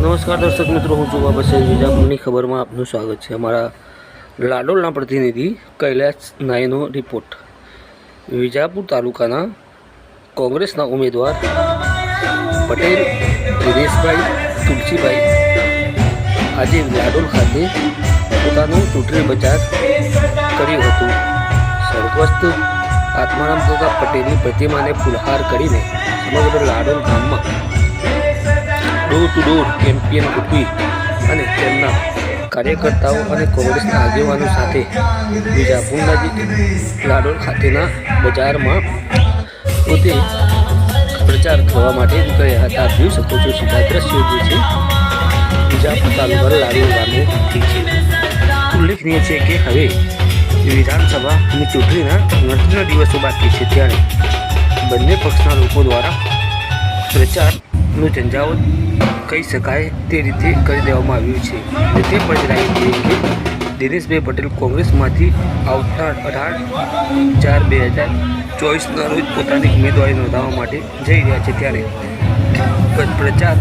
નમસ્કાર દર્શક મિત્રો, હું છું બાબા સૈયદ વિજાપુરની ખબરમાં આપનું સ્વાગત છે. અમારા લાડોલના પ્રતિનિધિ કૈલાશ નાયનો રિપોર્ટ. વિજાપુર તાલુકાના કોંગ્રેસના ઉમેદવાર પટેલ દિનેશભાઈ તુલસીભાઈ આજે લાડોલ ખાતે પોતાનું ચૂંટણી પ્રચાર કર્યું હતું. સ્વર્ગસ્થ આત્મારામ કાકા પટેલની પ્રતિમાને ફૂલહાર કરીને સમગ્ર લાડોલ ગામમાં ડોર ટુ ડોર કેમ્પેન ગોઠવી અને તેમના કાર્યકર્તાઓ અને કોંગ્રેસના આગેવાનો સાથે વિજાપુરના લાડોલ ખાતેના બજારમાં પોતે પ્રચાર કરવા માટે નીકળ્યા હતા. જોઈ શકો છો સીધા દ્રશ્યો જે છે વિજાપુર તાલુકાના લાડોલ ગામનું છે. ઉલ્લેખનીય છે કે હવે વિધાનસભાની ચૂંટણીના 9 દિવસો બાકી છે, ત્યારે બંને પક્ષના લોકો દ્વારા પ્રચારનું ઝંઝાવત કહી શકાય તે રીતે કરી દેવામાં આવ્યું છે. અને તે પણ જણાવી દઈએ કે દિનેશભાઈ પટેલ કોંગ્રેસમાંથી આવતા 18/4/2024ના રોજ પોતાની ઉમેદવારી નોંધાવવા માટે જઈ રહ્યા છે, ત્યારે પ્રચાર